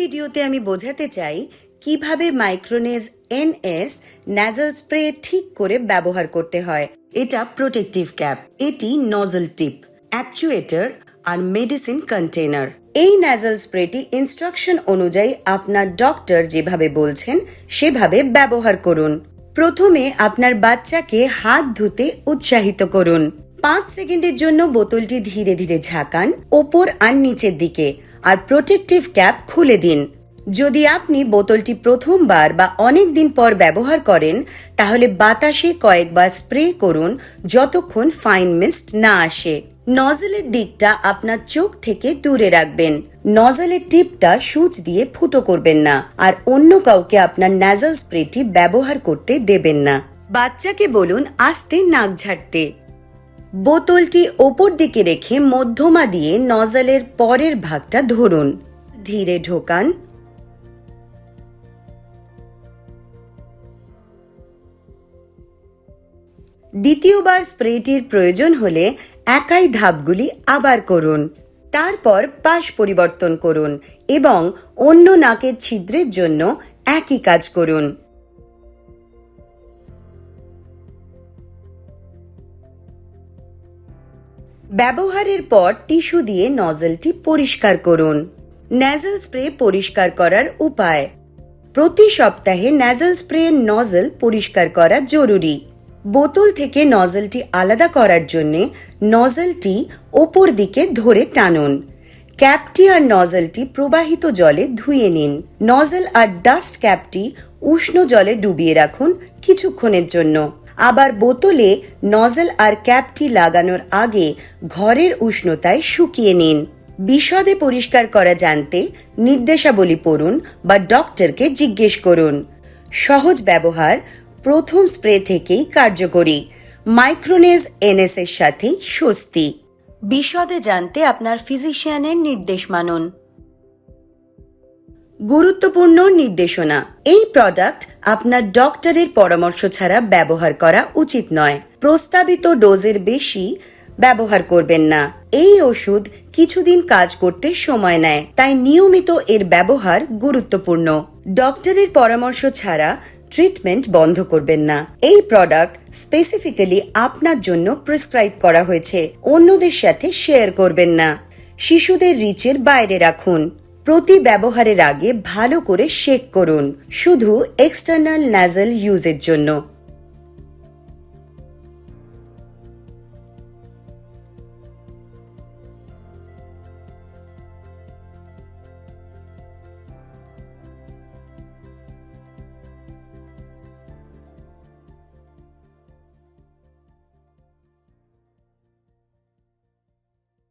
ভিডিওতে আমি বোঝাতে চাই কিভাবে মাইক্রোনেজ এনএস ন্যাজাল স্প্রে ঠিক করে ব্যবহার করতে হয়। এটা প্রোটেক্টিভ ক্যাপ, এটি নজল টিপ, অ্যাকচুয়েটর আর মেডিসিন কন্টেনার। এই ন্যাজাল স্প্রেটি ইনস্ট্রাকশন অনুযায়ী আপনার ডক্টর যেভাবে বলছেন সেভাবে ব্যবহার করুন। প্রথমে আপনার বাচ্চাকে হাত ধুতে উৎসাহিত করুন। 5 সেকেন্ডের জন্য বোতলটি ধীরে ধীরে ঝাঁকান ওপর আর নিচের দিকে, আর প্রোটেক্টিভ ক্যাপ খুলে দিন। যদি আপনি বোতলটি প্রথমবার বা অনেক দিন পর ব্যবহার করেন, তাহলে বাতাসে কয়েকবার স্প্রে করুন যতক্ষণ ফাইন মিস্ট না আসে। নজলের দিকটা আপনার চোখ থেকে দূরে রাখবেন। নজলের টিপটা সুচ দিয়ে ফুটো করবেন না, আর অন্য কাউকে আপনার ন্যাজাল স্প্রেটি ব্যবহার করতে দেবেন না। বাচ্চাকে বলুন আস্তে নাক ঝাড়তে। বোতলটি ওপর দিকে রেখে মধ্যমা দিয়ে নজলের পরের ভাগটা ধরুন। ধীরে ঢোকান। দ্বিতীয়বার স্প্রেটির প্রয়োজন হলে একাই ধাপগুলি আবার করুন। তারপর পাশ পরিবর্তন করুন এবং অন্য নাকের ছিদ্রের জন্য একই কাজ করুন। ব্যবহারের পর টিস্যু দিয়ে নজলটি পরিষ্কার করুন। ন্যাজাল স্প্রে পরিষ্কার করার উপায়: প্রতি সপ্তাহে ন্যাজাল স্প্রের নজল পরিষ্কার করা জরুরি। বোতল থেকে নজলটি আলাদা করার জন্য নজলটি ওপর দিকে ধরে টানুন। ক্যাপটি আর নজলটি প্রবাহিত জলে ধুয়ে নিন। নজল আর ডাস্ট ক্যাপটি উষ্ণ জলে ডুবিয়ে রাখুন কিছুক্ষণের জন্য। আবার বোতলে নজল আর ক্যাপটি লাগানোর আগে ঘরের উষ্ণতায় শুকিয়ে নিন। বিশদে পরিষ্কার করা জানতে নির্দেশাবলী পড়ুন বা ডক্টরকে জিজ্ঞেস করুন। সহজ ব্যবহার, প্রথম স্প্রে থেকেই কার্যকরী। মাইক্রোনেজ এনএস এর সাথে স্বস্তি। বিশদে জানতে আপনার ফিজিশিয়ানের নির্দেশ মানুন। গুরুত্বপূর্ণ নির্দেশনা: এই প্রোডাক্ট আপনার ডক্টরের পরামর্শ ছাড়া ব্যবহার করা উচিত নয়। প্রস্তাবিত ডোজের বেশি ব্যবহার করবেন না। এই ওষুধ কিছুদিন কাজ করতে সময় নেয়, তাই নিয়মিত এর ব্যবহার গুরুত্বপূর্ণ। ডক্টরের পরামর্শ ছাড়া ট্রিটমেন্ট বন্ধ করবেন না। এই প্রোডাক্ট স্পেসিফিক্যালি আপনার জন্য প্রেসক্রাইব করা হয়েছে, অন্যদের সাথে শেয়ার করবেন না। শিশুদের রিচের বাইরে রাখুন। প্রতি ব্যবহারের আগে ভালো করে শেক করুন, শুধু এক্সটার্নাল ন্যাজাল ইউজের জন্য।